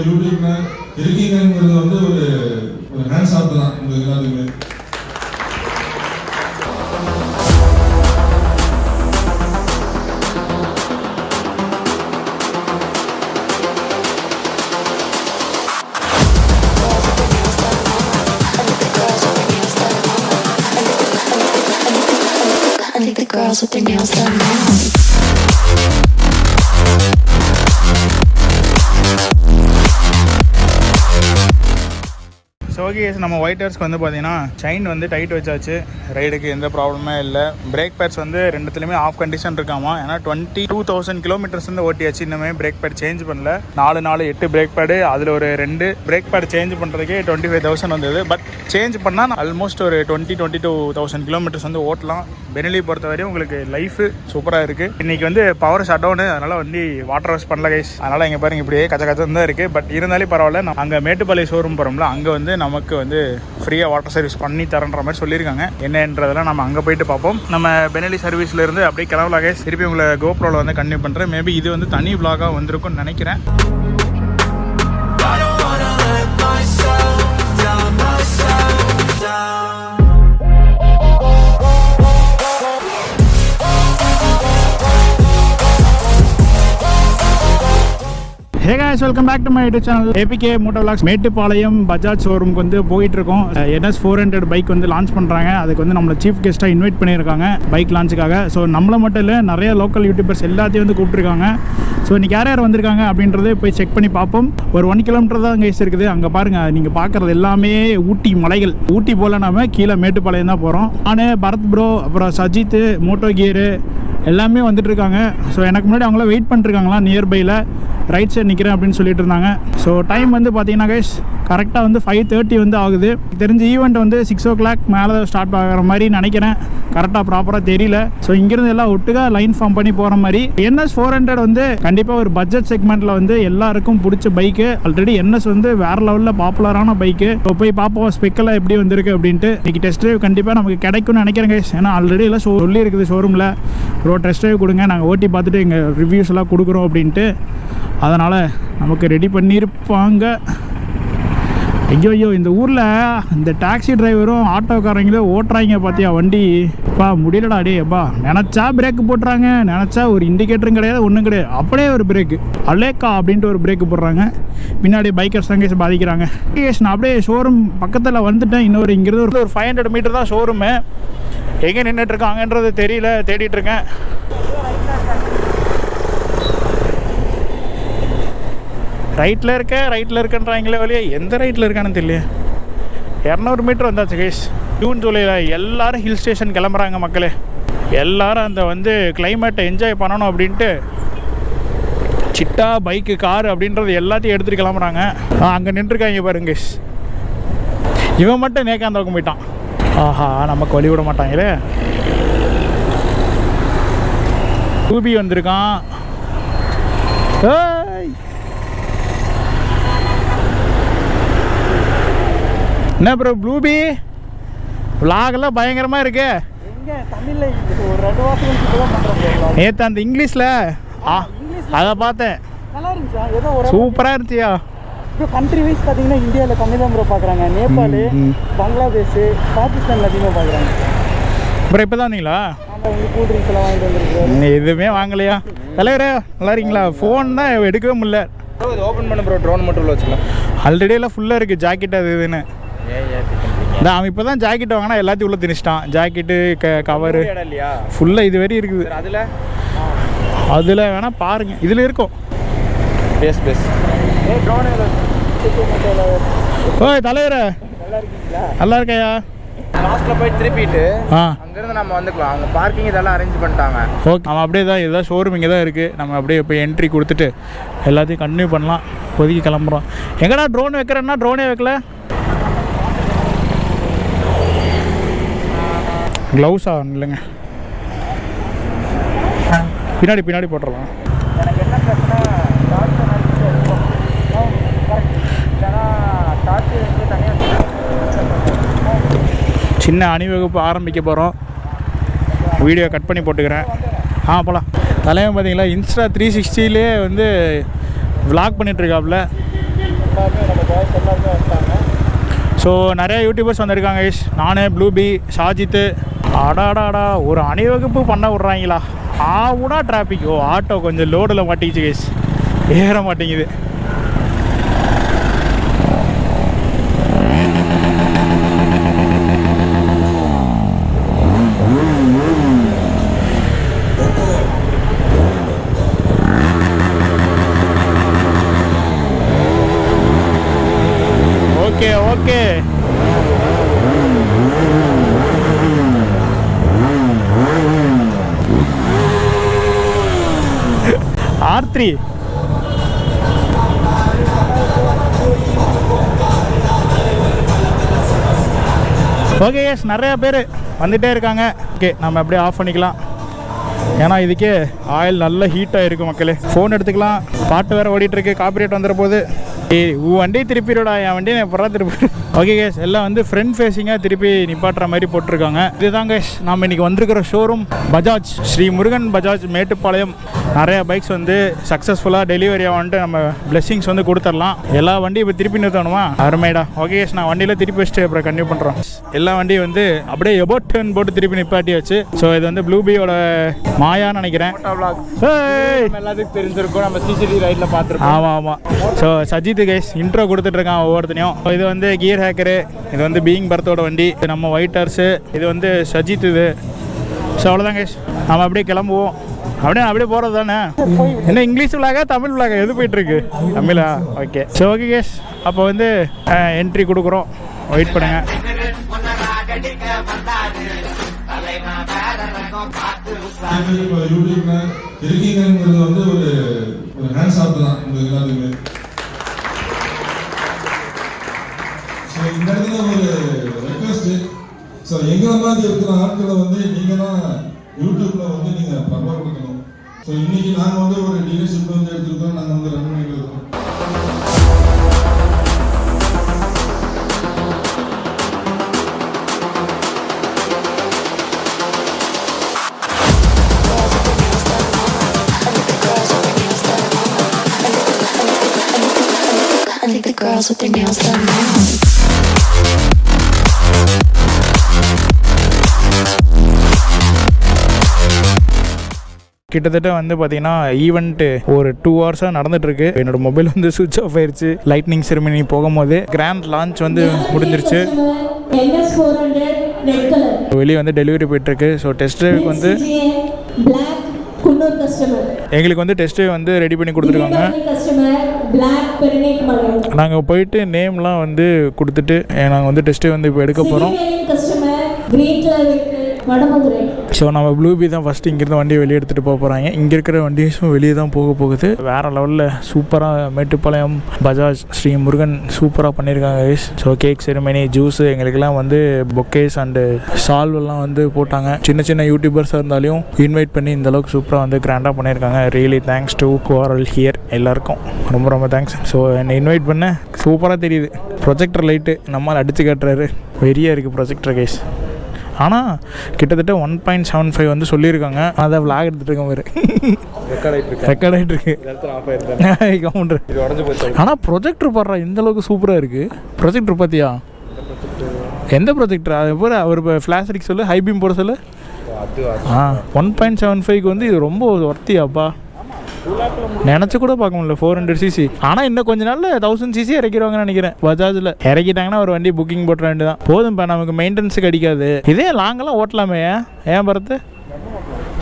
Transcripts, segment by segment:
யூடியூப்ல இருக்கீங்கிறது வந்து ஒரு ஹேண்ட்ஸ் ஆஃப் தான் உங்களுக்கு எல்லாத்துக்குமே. Girls with their nails done now. So okay, நம்ம ஒயிட் ஹேர்ஸ்க்கு வந்து பார்த்தீங்கன்னா செயின் வந்து டைட் வச்சாச்சு. ரைடுக்கு எந்த ப்ராப்ளமே இல்லை. பிரேக் பேட்ஸ் வந்து ரெண்டுத்துலையுமே ஆஃப் கண்டிஷன் இருக்காமா. ஏன்னா 22,000 கிலோமீட்டர்ஸ் வந்து ஓட்டியாச்சு. இன்னுமே பிரேக் பேட் சேஞ்ச் பண்ணல. 4 பிரேக் பேடு, அதில் ஒரு 2 பிரேக் பேட் சேஞ்ச் பண்ணுறதுக்கே 25,000 வந்தது. பட் சேஞ்ச் பண்ணால் ஆல்மோஸ்ட் ஒரு 22,000 கிலோமீட்டர்ஸ் வந்து ஓட்டலாம். பெனிலி பொறுத்தவரையும் உங்களுக்கு லைஃப் சூப்பராக இருக்குது. இன்றைக்கி வந்து பவர் ஷட் டவுனு, அதனால் வந்து வாட்டர் வாஷ் பண்ணல கைஸ். அதனால் இங்கே பாருங்க இப்படியே கச்சதான் தான் இருக்குது. பட் இருந்தாலும் பரவாயில்ல. அங்கே மேட்டுப்பாளையம் ஷோரூம் போகிறோம்ல, அங்கே வந்து நமக்கு வந்து ஃப்ரீயாக வாட்டர் சர்வீஸ் பண்ணி தரன்ற மாதிரி சொல்லியிருக்காங்க. என்னன்றதெல்லாம் நம்ம அங்கே போயிட்டு பார்ப்போம். நம்ம பெனிலி சர்வீஸ்லேருந்து அப்படியே கிளம்பலாம் கைஸ். திருப்பி உங்களை கோப்ரோவில் வந்து கண்டினியூ பண்ணுறேன். மேபி இது வந்து தனி vlog-ஆ வந்திருக்கும்னு நினைக்கிறேன். Hey guys, welcome back to my YouTube channel APK Motor Vlogs. Mettupalayam Bajaj ஷோரூமுக்கு வந்து போயிட்டு இருக்கோம். NS 400 பைக் வந்து லான்ச் பண்ணுறாங்க. அதுக்கு வந்து நம்மளை சீஃப் கெஸ்ட்டாக இன்வைட் பண்ணியிருக்காங்க பைக் லான்ச்சுக்காக. ஸோ நம்மளை மட்டும் இல்லை, நிறைய லோக்கல் யூடியூபர்ஸ் எல்லாத்தையும் வந்து கூப்பிட்டுருக்காங்க. ஸோ இன்றைக்கி யார் யார் வந்திருக்காங்க அப்படின்றத போய் செக் பண்ணி பார்ப்போம். ஒரு 1 கிலோமீட்டர் தான் கைஸ் இருக்குது. அங்கே பாருங்கள், நீங்கள் பார்க்குறது எல்லாமே ஊட்டி மலைகள். ஊட்டி போல் நம்ம கீழே மேட்டுப்பாளையம் தான் போகிறோம். நான் பரத் ப்ரோ, அப்புறம் சஜித், மோட்டோ கியரு எல்லாமே வந்துட்டு இருக்காங்க. ஸோ எனக்கு முன்னாடி அவங்களாம் வெயிட் பண்ணிட்டுருக்காங்களா நியர்பையில். ரைட் சைட் நிற்கிறேன் அப்படின்னு சொல்லிட்டு இருந்தாங்க. ஸோ டைம் வந்து பார்த்தீங்கன்னா கைஸ் கரெக்டாக வந்து 5:30 வந்து ஆகுது. தெரிஞ்ச ஈவெண்ட் வந்து 6 o'clock மேலே ஸ்டார்ட் ஆகிற மாதிரி நினைக்கிறேன். கரெக்டாக ப்ராப்பராக தெரியல. ஸோ இங்கேருந்து எல்லாம் ஒட்டுக்கா லைன் ஃபார்ம் பண்ணி போகிற மாதிரி. NS 400 வந்து கண்டிப்பாக ஒரு பட்ஜெட் செக்மெண்ட்டில் வந்து எல்லாருக்கும் பிடிச்ச பைக்கு. ஆல்ரெடி NS வந்து வேறு லெவலில் பாப்புலரான பைக்கு. இப்போ போய் பார்ப்போம் ஸ்பெக்கெல்லாம் எப்படி வந்திருக்கு அப்படின்ட்டு. இன்றைக்கி டெஸ்ட் ட்ரைவ் கண்டிப்பாக நமக்கு கிடைக்கும்னு நினைக்கிறேன் கைஸ். ஏன்னா ஆல்ரெடி எல்லாம் சொல்லி இருக்குது ஷோரூமில், ப்ரோ டெஸ்ட் ட்ரைவ் கொடுங்க, நாங்கள் ஓட்டி பார்த்துட்டு எங்கள் ரிவ்யூஸ் எல்லாம் கொடுக்குறோம் அப்படின்ட்டு. அதனால் நமக்கு ரெடி பண்ணியிருப்பாங்க. ஐயோ, இந்த ஊரில் இந்த டாக்ஸி டிரைவரும் ஆட்டோக்காரங்களும் ஓட்டுறாங்க பார்த்தியா வண்டி. அப்பா முடியலடா டே. அப்பா நினச்சா பிரேக்கு போட்டுறாங்க, நினச்சா ஒரு இண்டிகேட்டரும் கிடையாது, ஒன்றும் கிடையாது. அப்படியே ஒரு பிரேக்கு அலேக்கா அப்படின்ட்டு ஒரு பிரேக்கு போடுறாங்க. பின்னாடி பைக்கர்ஸ் தான் பாதிக்கிறாங்க. நான் அப்படியே ஷோரூம் பக்கத்தில் வந்துட்டேன். இன்னொரு இங்கிருந்து ஒரு 500 மீட்டர் தான் ஷோரூமு. எங்கே நின்றுட்டுருக்காங்கன்றது தெரியல, தேடிட்டுருக்கேன். ரைட்டில் இருக்கேன்றாங்களே வழியே, எந்த ரைட்டில் இருக்கான்னு தெரியல. 200 மீட்டர் வந்தாச்சு கைஸ். ஜூன் ஜூலையில் எல்லோரும் ஹில் ஸ்டேஷன் கிளம்புறாங்க மக்களே. எல்லோரும் அந்த வந்து கிளைமேட்டை என்ஜாய் பண்ணணும் அப்படின்ட்டு சிட்டா பைக்கு காரு அப்படின்றது எல்லாத்தையும் எடுத்துகிட்டு கிளம்புறாங்க. அங்கே நின்றுருக்காங்க பாருங்க கைஸ். இவன் மட்டும் நேக்காந்தவங்க போயிட்டான். ஆஹா, நமக்கு வழி விட மாட்டாங்களே. டூபி வந்திருக்கான். என்ன ப்ரோ ப்ளூபி விளாகெல்லாம் பயங்கரமாக இருக்கு. நேற்று அந்த இங்கிலீஷில் அதை பார்த்தேன், சூப்பராக இருந்துச்சியா. இப்போ கண்ட்ரி வைஸ் பார்த்தீங்கன்னா இந்தியாவில் கம்மி தான் ப்ரோ பார்க்குறாங்க. நேபாள், பங்களாதேஷ், பாகிஸ்தானில் அதிகமாக பார்க்குறாங்க. ப்ரோ இப்போ தான் வந்தீங்களா? கூல் ட்ரிங்க்ஸ் எல்லாம் வாங்கிட்டு வந்துருக்கு. எதுவுமே வாங்கலையா தலைவரே? நல்லா இருக்கீங்களா? ஃபோன் தான் எடுக்கவே முடியல. ஓப்பன் பண்ண ப்ரோ, ட்ரோன் மட்டும் வச்சுக்கலாம். ஆல்ரெடி எல்லாம் ஃபுல்லாக இருக்குது ஜாக்கெட் அது இதுன்னு. அவன் இப்போ தான் ஜாக்கெட் வாங்கினா எல்லாத்தையும் உள்ளே திணிச்சிட்டான். ஜாக்கெட்டு கவரு ஃபுல்லாக இது வரையும் இருக்குது. அதில் வேணால் பாருங்கள், இதில் இருக்கும். ஓய் தலைவரே, நல்லா இருக்கையா? லாஸ்ட்டில் போய் திருப்பிட்டு அங்கேருந்து நம்ம வந்துக்கலாம். அவங்க பார்க்கிங் இதெல்லாம் அரேஞ்ச் பண்ணிட்டாங்க. ஓகே, நம்ம அப்படியே தான் இதுதான் ஷோரூம் இங்கே தான் இருக்குது. நம்ம அப்படியே போய் என்ட்ரி கொடுத்துட்டு எல்லாத்தையும் கண்டினியூ பண்ணலாம். பொதுக்கி கிளம்புறோம். எங்கடா ட்ரோன் வைக்கிறேன்னா ட்ரோனே வைக்கல. க்ளவுஸா இல்லைங்க, பின்னாடி போட்டுடலாம். எனக்கு என்ன பிரச்சனை, சின்ன அணிவகுப்பு ஆரம்பிக்க போகிறோம். வீடியோ கட் பண்ணி போட்டுக்கிறேன். போகலாம். தலைவன் பார்த்தீங்களா இன்ஸ்டா 360லே வந்து விளாக் பண்ணிகிட்ருக்காப்புல. ஸோ நிறையா யூடியூபர்ஸ் வந்திருக்காங்க கைஸ். நான், ப்ளூபி, ஷாஜித்து. அடாடாடா ஒரு அணிவகுப்பு பண்ண விட்றாங்களா? ஆவுடா டிராஃபிக். ஆட்டோ கொஞ்சம் லோடில் மாட்டிக்கிச்சு கைஸ், ஏற மாட்டேங்குது. Okay okay. R3 okay yes, நிறையா பேர் வந்துகிட்டே இருக்காங்க. ஓகே நம்ம அப்படியே ஆஃப் பண்ணிக்கலாம், ஏன்னா இதுக்கே ஆயில் நல்ல ஹீட்டாக இருக்கும் மக்களே. ஃபோன் எடுத்துக்கலாம், பாட்டு வேறு ஓடிட்டுருக்கு, காப்பிரைட் வந்துட போகுது. வண்டி திருப்பிடுடா, என் வண்டி நான் எப்படா திருப்பி. ஓகே கேஸ், எல்லாம் வந்து ஃப்ரண்ட் ஃபேஸிங்காக திருப்பி நிப்பாட்டுற மாதிரி போட்டிருக்காங்க. இதுதான் கேஸ் நாம் இன்றைக்கி வந்திருக்கிற ஷோரூம் பஜாஜ் ஸ்ரீ முருகன் பஜாஜ் மேட்டுப்பாளையம். நிறையா பைக்ஸ் வந்து சக்ஸஸ்ஃபுல்லாக டெலிவரி ஆகிட்டு நம்ம பிளெஸிங்ஸ் வந்து கொடுத்துடலாம். எல்லா வண்டியும் இப்போ திருப்பி நிறுத்தணுமா? அருமைடா. ஓகே கேஸ், நான் வண்டியில் திருப்பி வச்சுட்டு அப்புறம் கன்டினியூ பண்ணுறோம். எல்லா வண்டியும் வந்து அப்படியே எபோட் டர்ன் போட்டு திருப்பி நிப்பாட்டியாச்சு. ஸோ இது வந்து ப்ளூபியோட மாயான்னு நினைக்கிறேன். எல்லாத்துக்கும் தெரிஞ்சிருக்கும், நம்ம சிசிடிவி ரைட்டில் பார்த்துருக்கோம். ஆமாம். ஸோ சஜித் கைஸ் இன்ட்ரோ கொடுத்துட்ருக்கான் ஒவ்வொருத்தனையும். இது வந்து கியர் ஹேக்கரு, இது வந்து பீயிங் பர்த்தோட வண்டி, இது நம்ம ஒயிட் ஹார்ஸு, இது வந்து சஜித். இது ஸோ அவ்வளோதான் கைஸ், நம்ம அப்படியே கிளம்புவோம். அப்படியே போகிறது தானே. என்ன இங்கிலீஷ் விளாகா தமிழ் விளாகா எது போயிட்டுருக்கு? தமிழா? ஓகே. ஸோ ஓகே கேஸ், அப்போ வந்து என்ட்ரி கொடுக்குறோம், வெயிட் பண்ணுங்கள். இப்போ யூடியூப்ல இருக்கீங்கிறது வந்து ஒரு ஹேண்ட்ஸ் ஆஃப் தான் உங்களுக்கு எல்லாத்துக்குமே. ஸோ இந்த இடத்துல ஒரு ரெக்வஸ்ட்டு, ஸோ எங்களை மாதிரி இருக்கிற ஆட்களை வந்து நீங்கள் தான் யூடியூப்பில் வந்து நீங்கள் பிரபலப்படுத்தணும். ஸோ இன்றைக்கி நாங்கள் வந்து ஒரு டீலர்ஷிப் வந்து எடுத்துருக்கோம், நாங்கள் வந்து ரன் பண்ணிட்டு இருக்கோம். I think the girls with their nails done now. கிட்டத்தட்ட வந்து பார்த்தீங்கன்னா ஈவெண்ட்டு ஒரு 2 ஹவர்ஸாக நடந்துகிட்ருக்கு. என்னோடய மொபைல் வந்து சுவிட்ச் ஆஃப் ஆயிடுச்சு. லைட்னிங் செரிமனி போகும்போது கிராண்ட் லான்ச் வந்து முடிஞ்சிருச்சு. வெளியே வந்து டெலிவரி போயிட்டுருக்கு. ஸோ டெஸ்ட் ட்ரைவுக்கு வந்து எங்களுக்கு வந்து டெஸ்ட் ட்ரைவ் வந்து ரெடி பண்ணி கொடுத்துருக்காங்க. நாங்கள் போயிட்டு நேம்லாம் வந்து கொடுத்துட்டு நாங்கள் வந்து டெஸ்ட் ட்ரைவ் வந்து இப்போ எடுக்க போகிறோம். ஸோ நம்ம ப்ளூபி தான் ஃபஸ்ட்டு இங்கேருந்து வண்டியை வெளியே எடுத்துகிட்டு போக போகிறாங்க. இங்கே இருக்கிற வண்டிஸும் வெளியே தான் போகுது. வேறு லெவலில் சூப்பராக மேட்டுப்பாளையம் பஜாஜ் ஸ்ரீ முருகன் சூப்பராக பண்ணியிருக்காங்க. ஸோ கேக் செரிமனி, ஜூஸு, எங்களுக்கெல்லாம் வந்து பொக்கேஸ் அண்டு சால்வெல்லாம் வந்து போட்டாங்க. சின்ன யூடியூபர்ஸாக இருந்தாலும் இன்வைட் பண்ணி இந்தளவுக்கு சூப்பராக வந்து கிராண்டாக பண்ணியிருக்காங்க. ரியலி தேங்க்ஸ் டு கோரல் ஹியர் எல்லாருக்கும் ரொம்ப தேங்க்ஸ். ஸோ என்னை இன்வைட் பண்ண சூப்பராக தெரியுது. ப்ரொஜெக்டர் லைட்டு நம்மளால் அடித்து காட்டுறாரு, வெறியாக இருக்குது ப்ரொஜெக்டர் கைஸ். ஆனால் கிட்டத்தட்ட 1.75 வந்து சொல்லியிருக்காங்க. அதை விளாக் எடுத்துகிட்டு இருக்கோம், வேறு ரெக்கார்ட் ஆகிட்டு இருக்கு. ஆனால் ப்ரொஜெக்டர் பாடுறா இந்தளவுக்கு சூப்பராக இருக்குது. ப்ரொஜெக்டர் பார்த்தியா? எந்த ப்ரொஜெக்டர்? அது போகிற அவர் இப்போ ஃப்ளாஷ் அடிக்க சொல்லு, ஹை பீம் போட சொல்லு. 1.75க்கு வந்து இது ரொம்ப ஒர்த்தியாப்பா. நினச்சி கூட பார்க்க முடியல 400cc. ஆனால் இன்னும் கொஞ்ச நாளில் 1000cc இறக்கிடுவாங்கன்னு நினைக்கிறேன். பஜாஜில் இறக்கிட்டாங்கன்னா ஒரு வண்டி புக்கிங் போட்டுற வேண்டியது தான். போதும் இப்போ நமக்கு மெயின்டெனன்ஸுக்கு அடிக்காது. இதே லாங்கெல்லாம் ஓட்டலாமே. ஏன் பரத்து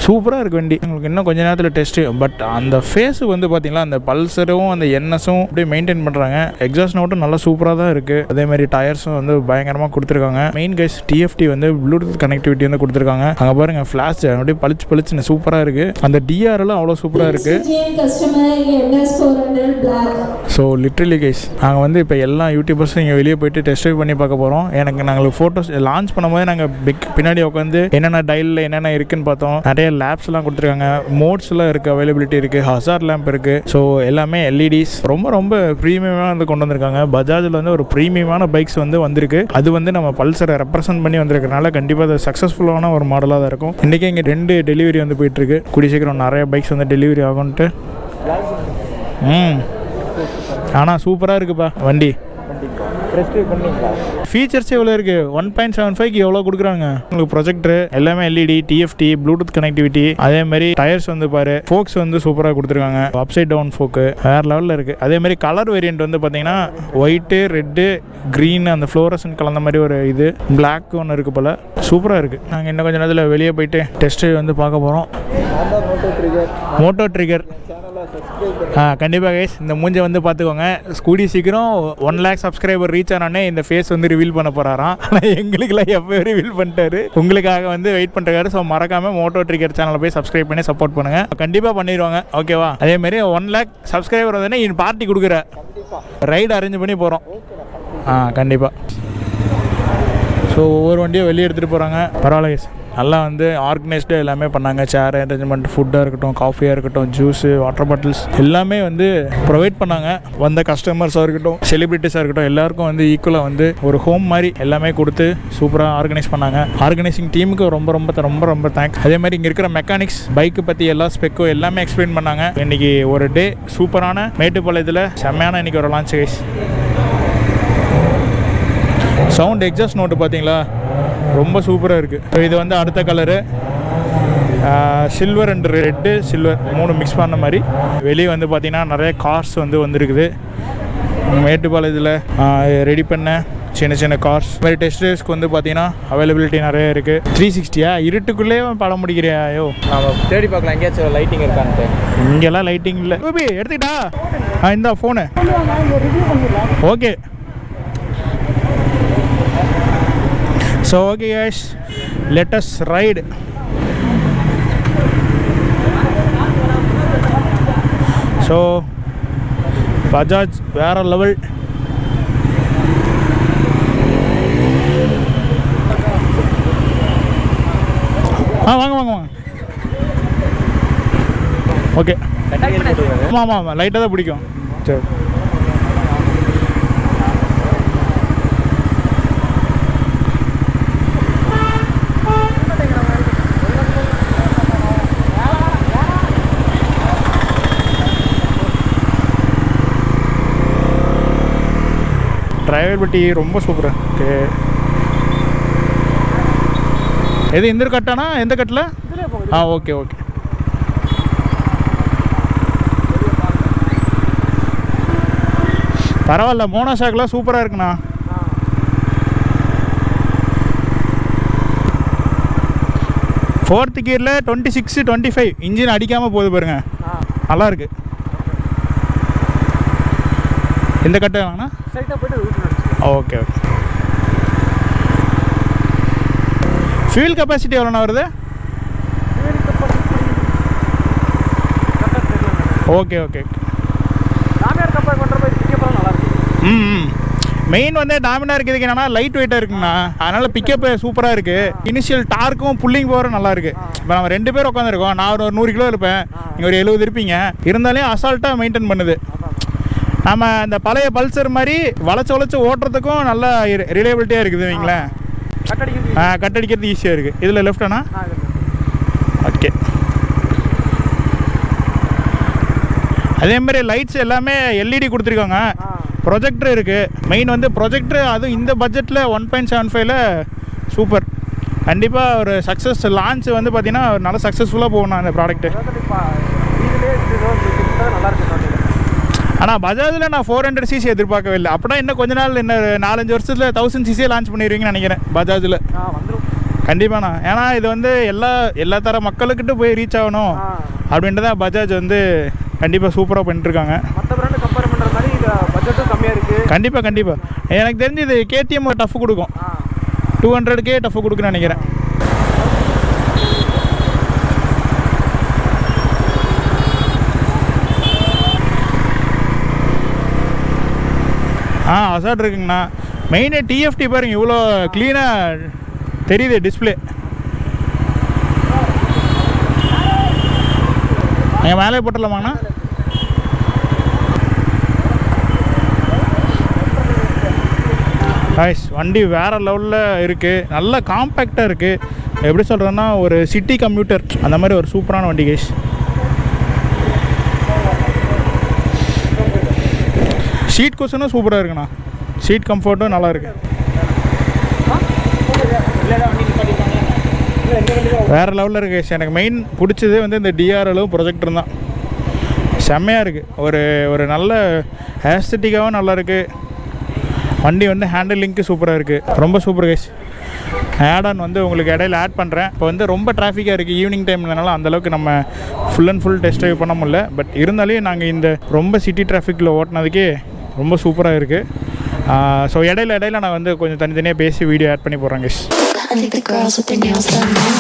சூப்பராக இருக்குது வண்டி. உங்களுக்கு இன்னும் கொஞ்சம் நேரத்தில் டெஸ்ட்டு. பட் அந்த ஃபேஸுக்கு வந்து பார்த்தீங்களா, அந்த பல்சரும் அந்த என்எஸும் அப்படியே மெயின்டைன் பண்ணுறாங்க. எக்ஸாஸ்ட் நோட்டும் நல்லா சூப்பராக தான் இருக்குது. அதேமாதிரி டயர்ஸும் வந்து பயங்கரமாக கொடுத்துருக்காங்க. மெயின் கைஸ் டிஎஃப்டி வந்து ப்ளூடூத் கனெக்டிவிட்டி வந்து கொடுத்துருக்காங்க. அங்கே பாருங்கள் ஃப்ளாஷ் அப்படியே பளிச்சுன்னு சூப்பராக இருக்குது. அந்த டிஆர்எல்லாம் அவ்வளோ சூப்பராக இருக்குது. ஸோ லிட்ரலி கைஸ் நாங்கள் வந்து இப்போ எல்லா யூடியூபர்ஸும் இங்கே வெளியே போயிட்டு டெஸ்ட் ட்ரைவ் பண்ணி பார்க்க போகிறோம். நாங்கள் ஃபோட்டோஸ் லான்ச் பண்ணும்போது நாங்கள் பின்னாடி உட்காந்து என்னென்ன டைலில் என்னென்ன இருக்குன்னு பார்த்தோம். நிறைய லேப்ஸ்லாம் கொடுத்துருக்காங்க, மோட்ஸ்லாம் இருக்குது, அவைலபிலிட்டி இருக்குது, ஹசார்ட் லேம்ப் இருக்குது. ஸோ எல்லாமே எல்இடிஸ் ரொம்ப ரொம்ப ப்ரீமியமாக வந்து கொண்டு வந்திருக்காங்க. பஜாஜில் வந்து ஒரு ப்ரீமியமான பைக்ஸ் வந்து வந்திருக்கு. அது வந்து நம்ம பல்சரை ரெப்ரசென்ட் பண்ணி வந்திருக்கிறனால கண்டிப்பாக அது சக்ஸஸ்ஃபுல்லான ஒரு மாடலாக தான் இருக்கும். இன்றைக்கி இங்கே 2 டெலிவரி வந்து போயிட்டுருக்கு. கூடிய சீக்கிரம் நிறைய பைக்ஸ் வந்து டெலிவரி ஆகும்ன்ட்டு. ஆனால் சூப்பராக இருக்குப்பா வண்டி. ஃபீச்சர்ஸ் எவ்வளோ இருக்குது? 1.75க்கு எவ்வளோ கொடுக்குறாங்க உங்களுக்கு? ப்ரொஜெக்டர் எல்லாமே எல்இடி, டிஎஃப்டி, ப்ளூடூத் கனெக்டிவிட்டி, அதே மாதிரி டயர்ஸ் வந்து பாரு, ஃபோக்ஸ் வந்து சூப்பராக கொடுத்துருக்காங்க. அப்சைட் டவுன் ஃபோக்கு வேறு லெவலில் இருக்குது. அதே மாதிரி கலர் வேரியண்ட் வந்து பார்த்தீங்கன்னா ஒயிட்டு, ரெட்டு, க்ரீன், அந்த ஃப்ளோரசன் கலந்த மாதிரி ஒரு இது, பிளாக் ஒன்று இருக்குது போல். சூப்பராக இருக்குது. நாங்கள் இன்னும் கொஞ்சம் நேரத்தில் வெளியே போயிட்டு டெஸ்ட் வந்து பார்க்க போகிறோம். மோட்டோ ட்ரிகர் கண்டிப்பாக கைஸ் இந்த மூஞ்சை வந்து பார்த்துக்கோங்க. கூடி சீக்கிரம் 1 lakh சப்ஸ்கிரைபர் ரீச் ஆனோடனே இந்த ஃபேஸ் வந்து ரிவீல் பண்ண போகிறாராம். ஆனால் எங்களுக்குலாம் எப்போ ரிவீல் பண்ணிட்டாரு, உங்களுக்காக வந்து வெயிட் பண்ணுறாரு. ஸோ மறக்காமல் மோட்டோ ட்ரிகர் சேனலை போய் சப்ஸ்கிரைப் பண்ணி சப்போர்ட் பண்ணுங்கள். கண்டிப்பாக பண்ணிடுவாங்க, ஓகேவா? அதேமாதிரி 1 lakh சப்ஸ்கிரைபர் வந்து இந்த பார்ட்டி கொடுக்குற ரைடு அரேஞ்ச் பண்ணி போகிறோம். கண்டிப்பாக. ஸோ ஒவ்வொரு வண்டியும் வெளியே எடுத்துகிட்டு போகிறாங்க. பரவாயில்ல கைஸ், நல்லா வந்து ஆர்கனைஸ்டு எல்லாமே பண்ணாங்க. சேர் அரேஞ்ச்மெண்ட், ஃபுட்டாக இருக்கட்டும், காஃபியாக இருக்கட்டும், ஜூஸு, வாட்டர் பாட்டில்ஸ் எல்லாமே வந்து ப்ரொவைட் பண்ணாங்க. வந்த கஸ்டமர்ஸாக இருக்கட்டும், செலிபிரிட்டிஸாக இருக்கட்டும், எல்லாருக்கும் வந்து ஈக்குவலாக வந்து ஒரு ஹோம் மாதிரி எல்லாமே கொடுத்து சூப்பராக ஆர்கனைஸ் பண்ணாங்க. ஆர்கனைசிங் டீமுக்கு ரொம்ப ரொம்ப ரொம்ப ரொம்ப தேங்க்ஸ். அதே மாதிரி இங்கே இருக்கிற மெக்கானிக்ஸ், பைக்கு பற்றி எல்லா ஸ்பெக்கும் எல்லாமே எக்ஸ்பிளைன் பண்ணாங்க. இன்றைக்கி ஒரு டே சூப்பரான மேட்டுப்பாளையத்தில் செம்மையான இன்றைக்கி ஒரு launch guys. Sound exhaust note பார்த்தீங்களா, ரொம்ப சூப்பராக இருக்குது. இது வந்து அடுத்த colour silver and red, silver 3 mix பண்ண மாதிரி. வெளியே வந்து பார்த்திங்கன்னா நிறைய கார்ஸ் வந்து வந்துருக்குது. மேட்டுப்பாளையத்தில் ரெடி பண்ண சின்ன சின்ன கார்ஸ் மாதிரி டெஸ்ட் ட்ரைவ்ஸ்க்கு வந்து பார்த்தீங்கன்னா அவைலபிலிட்டி நிறைய இருக்குது. 360 இருட்டுக்குள்ளே படம் முடிக்கிறியா? ஐயோ, நம்ம தேடி பார்க்கலாம் எங்கேயாச்சும் லைட்டிங் இருக்கான்ட்டு. இங்கெல்லாம் லைட்டிங் இல்லை. ஓபி எடுத்துக்கிட்டா இந்த phone okay. So okay guys, let us ride. So Bajaj வேற லெவல். வாங்க வாங்க வாங்க. ஓகே, ஆமாம் ஆமாம் லைட்டாக தான் பிடிக்கும். சரி, டிரைவபிலிட்டி ரொம்ப சூப்பராக இருக்குது. எது இந்த கட்டானா? எந்த கட்டில்? Okay okay. பரவாயில்ல, மோனோஷாக்லாம் சூப்பராக இருக்குண்ணா. ஃபோர்த் கியரில் 26, 25 இன்ஜின் அடிக்காமல் போகுது பாருங்க, நல்லா இருக்கு. இந்த கட்டு வாங்கண்ணா. Okay okay. ஃபியூல் கெப்பாசிட்டி எவ்வளோண்ணா வருது? Okay okay. மெயின் வந்து டாமினார் இருக்கிறதுக்கு என்னன்னா லைட் வெயிட்டாக இருக்குங்கண்ணா, அதனால் பிக்கப் சூப்பராக இருக்குது. இனிஷியல் டார்க்கும் புல்லிங் பவரும் நல்லா இருக்குது. இப்போ நம்ம 2 பேர் உட்காந்துருக்கோம், நான் ஒரு 100 கிலோ இருப்பேன், நீங்கள் ஒரு 70 இருப்பீங்க. இருந்தாலும் அசால்ட்டாக மெயின்டைன் பண்ணுது. நம்ம இந்த பழைய பல்சர் மாதிரி வளைச்சு ஓட்டுறதுக்கும் நல்லா ரிலையபிலிட்டியாக இருக்குது வைங்களேன். கட்டடிக்கிறது ஈஸியாக இருக்குது. இதில் லெஃப்டாண்ணா? ஓகே. அதே மாதிரி லைட்ஸ் எல்லாமே எல்இடி கொடுத்துருக்காங்க. ப்ரொஜெக்டர் இருக்குது. மெயின் வந்து ப்ரொஜெக்டர், அதுவும் இந்த பட்ஜெட்டில் 1.75ல் சூப்பர். கண்டிப்பாக ஒரு சக்ஸஸ் லான்ச் வந்து பார்த்தீங்கன்னா நல்லா சக்ஸஸ்ஃபுல்லாக போகணும் அந்த ப்ராடக்ட்டு. ஆனால் பஜாஜில் நான் 400cc எதிர்பார்க்கவே இல்லை. அப்படின்னா இன்னும் கொஞ்ச நாள், இன்னும் 4-5 வருஷத்தில் 1000cc லான்ச் பண்ணிடுவீங்கன்னு நினைக்கிறேன் பஜாஜில். கண்டிப்பாண்ணா. ஏன்னா இது வந்து எல்லா தர மக்களுக்கிட்ட போய் ரீச் ஆகணும் அப்படின்றத பஜாஜ் வந்து கண்டிப்பாக சூப்பராக பண்ணிட்டுருக்காங்க. கண்டிப்பாக எனக்கு தெரிஞ்சு இது KTM டஃப் கொடுக்கும். 200K டஃப் கொடுக்குன்னு நினைக்கிறேன். அசாட் இருக்குங்கண்ணா. மெயினே டிஎஃப்டி பாருங்க, இவ்வளோ க்ளீனாக தெரியுது டிஸ்பிளே. அங்கே மேலே போட்டுடலாமாங்கண்ணா? கைஸ் வண்டி வேறு லெவலில் இருக்குது, நல்ல காம்பேக்டாக இருக்குது. எப்படி சொல்கிறேன்னா ஒரு சிட்டி கம்யூட்டர் அந்த மாதிரி ஒரு சூப்பரான வண்டி கைஸ். சீட் குஷனும் சூப்பராக இருக்குண்ணா, சீட் கம்ஃபர்ட்டும் நல்லா இருக்குது. வேறு லெவலில் இருக்குது கைஸ். எனக்கு மெயின் பிடிச்சது வந்து இந்த டிஆர்எலும் ப்ரொஜெக்டரும் தான். செம்மையாக இருக்குது, ஒரு நல்ல ஆஸ்தட்டிக்காகவும் நல்லா இருக்குது. வண்டி வந்து ஹேண்டிலிங்க்கு சூப்பராக இருக்குது, ரொம்ப சூப்பர் கைஸ். ஆட்-ஆன் வந்து உங்களுக்கு இடையில ஆட் பண்ணுறேன். இப்போ வந்து ரொம்ப டிராஃபிக்காக இருக்குது ஈவினிங் டைம்லனால அந்தளவுக்கு நம்ம full and full test drive பண்ண முடியல. பட் இருந்தாலும் நாங்கள் இந்த ரொம்ப சிட்டி டிராஃபிக்கில் ஓட்டினதுக்கே ரொம்ப சூப்பராக இருக்குது. ஸோ இடையில நான் வந்து கொஞ்சம் தனித்தனியாக பேசி வீடியோ ஆட் பண்ணி போடுறேன் guys. I think the girls with their nails done now.